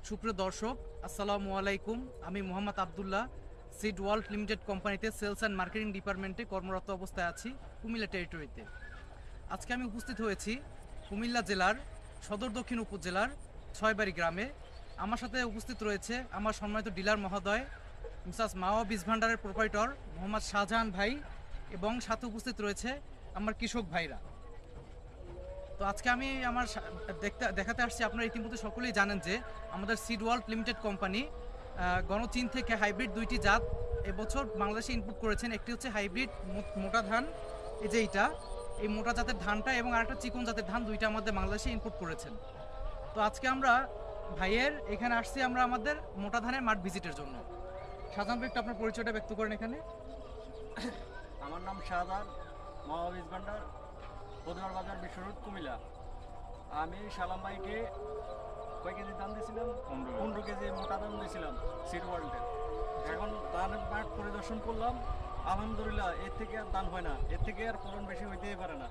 সুপ্রিয় দর্শক, আসসালামু আলাইকুম। আমি Mohammad Abdullah, seed world limited কোম্পানিতে সেলস অ্যান্ড মার্কেটিং ডিপার্টমেন্টে কর্মরত অবস্থায় আছি, কুমিল্লা টেরিটরিতে। আজকে আমি উপস্থিত হয়েছি কুমিল্লা জেলার সদর দক্ষিণ উপজেলার ছয়বাড়ি গ্রামে। আমার সাথে উপস্থিত রয়েছে আমার সম্মানিত ডিলার মহোদয় মিসাস মাওয়া বীজ ভান্ডারের প্রোপাইটর মোহাম্মদ শাহজাহান ভাই, এবং সাথে উপস্থিত রয়েছে আমার কৃষক ভাইরা। তো আজকে আমি আমার দেখাতে আসছি, আপনারা ইতিমধ্যে সকলেই জানেন যে আমাদের সিড ওয়ার্ল্ড লিমিটেড কোম্পানি গণচীন থেকে হাইব্রিড দুইটি জাত এবছর বাংলাদেশে ইনপুট করেছেন। একটি হচ্ছে হাইব্রিড মোটা ধান, এই যে এই মোটা জাতের ধানটা, এবং আরেকটা চিকন জাতের ধান, দুইটা আমাদের বাংলাদেশে ইনপুট করেছেন। তো আজকে আমরা ভাইয়ের এখানে আসছি আমরা আমাদের মোটা ধানের মাঠ ভিজিটের জন্য। শাহজাহান ভাই, একটু আপনার পরিচয়টা ব্যক্ত করেন এখানে। আমার নাম শাহজাহান, মাওয়া বীজ ভান্ডার, বদুয়ার বাজার, বিশ্ব রোড, কুমিল্লা। আমি সালাম ভাইকে কয় কেজি দাম দিয়েছিলাম? 15 কেজি মোটা দাম দিয়েছিলাম সিড ওয়ার্ল্ডের। এখন ধানের মাঠ পরিদর্শন করলাম, আলহামদুলিল্লাহ এর থেকে আর দাম হয় না, এর থেকে আর ফলন বেশি হইতেই পারে না।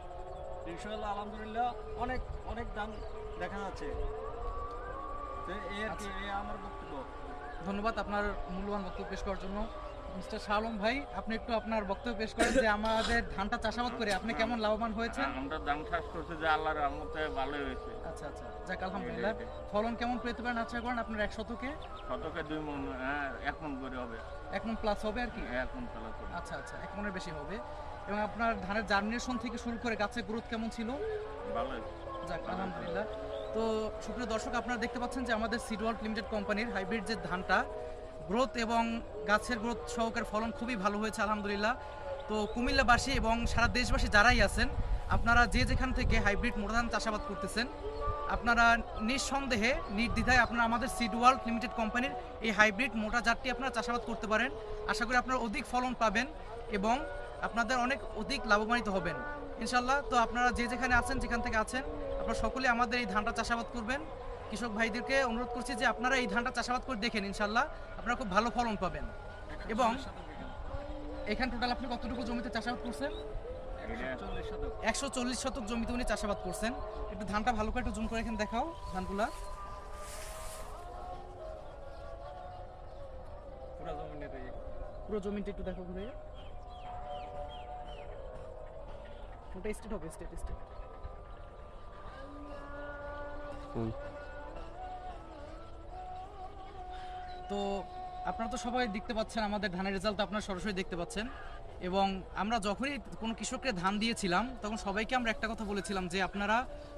ইনশাআল্লাহ আলহামদুলিল্লাহ অনেক অনেক দাম দেখা যাচ্ছে। তো এই আর কি, এই আমার বক্তব্য। ধন্যবাদ আপনার মূল্যবান বক্তব্য পেশ করার জন্য। মিস্টার শাহ আলম ভাই, আপনি একটু আপনার বক্তব্য পেশ করেন যে আমাদের ধানটা চাষাবাদ করে আপনি কেমন লাভবান হয়েছেন? আমরা দাম চাষ করছি যে আল্লাহর রহমতে ভালোই হয়েছে। আচ্ছা আচ্ছা, যাক আলহামদুলিল্লাহ। ফলন কেমন পেতে পারেন আশা করেন আপনার 1 শতকে? শতকে 2 মণ, 1 মণ করে হবে। 1 মণ প্লাস হবে আর কি? 1 মণ প্লাস হবে। আচ্ছা আচ্ছা, 1 মণের বেশি হবে। এবং আপনার ধানের জার্মিনেশন থেকে শুরু করে গাছের গ্রোথ কেমন ছিল? ভালোই। যাক আলহামদুলিল্লাহ। তো সুপ্রিয় দর্শক, আপনারা দেখতে পাচ্ছেন যে আমাদের সিড ওয়ার্ল্ড লিমিটেড কোম্পানির হাইব্রিড যে ধানটা, গ্রোথ এবং গাছের গ্রোথ সহকারে ফলন খুবই ভালো হয়েছে আলহামদুলিল্লাহ। তো কুমিল্লাবাসী এবং সারা দেশবাসী যারাই আছেন, আপনারা যে যেখান থেকে হাইব্রিড মোটা ধান চাষাবাদ করতেছেন, আপনারা নিঃসন্দেহে নির্দ্বিধায় আপনারা আমাদের সিড ওয়ার্ল্ড লিমিটেড কোম্পানির এই হাইব্রিড মোটা জাতটি আপনারা চাষাবাদ করতে পারেন। আশা করি আপনারা অধিক ফলন পাবেন এবং আপনাদের অনেক অধিক লাভবানিত হবেন ইনশাল্লাহ। তো আপনারা যে যেখানে আছেন, যেখান থেকে আছেন, আপনারা সকলে আমাদের এই ধানটা চাষাবাদ করবেন। কৃষক ভাইদেরকে অনুরোধ করছি যে আপনারা এই ধানটা চাষাবাদ করে দেখেন, ইনশাল্লাহ আপনারা খুব ভালো ফলন পাবেন। এবং এখানে টোটাল আপনি কতটুকু জমিতে চাষাবাদ করছেন? 140 শতক জমিতে উনি চাষাবাদ করছেন। একটু ধানটা ভালো করে একটু জুম করে এখানে দেখাও ধানগুলা। পুরো জমিটা একটু দেখো ঘুরে। ওটা স্টেট হবে, স্টেট। তো আপনারা তো সবাই দেখতে পাচ্ছেন আমাদের ধানের রেজাল্ট, আপনারা সরাসরি দেখতে পাচ্ছেন। এবং আমরা যখনই কোনো কৃষককে ধান দিয়েছিলাম, তখন সবাইকে আমরা একটা কথা বলেছিলাম যে আপনারা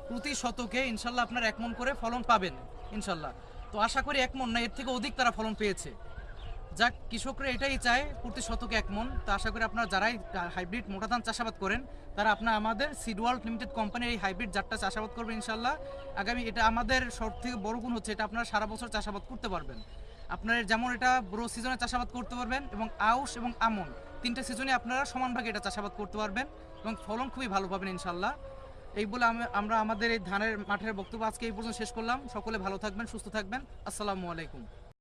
প্রতি শতকে ইনশাল্লাহ আপনারা 1 মণ করে ফলন পাবেন ইনশাল্লাহ। তো আশা করি 1 মণ না, এর থেকে অধিক তারা ফলন পেয়েছে। যাক, কৃষকরা এটাই চায় প্রতি শতকে 1 মণ। তো আশা করি আপনারা যারাই হাইব্রিড মোটা ধান চাষাবাদ করেন, তারা আপনারা আমাদের সিড ওয়ার্ল্ড লিমিটেড কোম্পানির এই হাইব্রিড জাতটা চাষাবাদ করবেন ইনশাল্লাহ। আগামী এটা আমাদের সব থেকে বড় গুণ হচ্ছে এটা আপনারা সারা বছর চাষাবাদ করতে পারবেন। আপনার যেমন এটা বড় সিজনে চাষাবাদ করতে পারবেন, এবং আউশ এবং আমন 3টে সিজনে আপনারা সমান ভাগে এটা চাষাবাদ করতে পারবেন এবং ফলন খুবই ভালো পাবেন ইনশাল্লাহ। এই বলে আমরা আমাদের এই ধানের মাঠের বক্তব্য আজকে এই পর্যন্ত শেষ করলাম। সকলে ভালো থাকবেন, সুস্থ থাকবেন। আসসালামু আলাইকুম।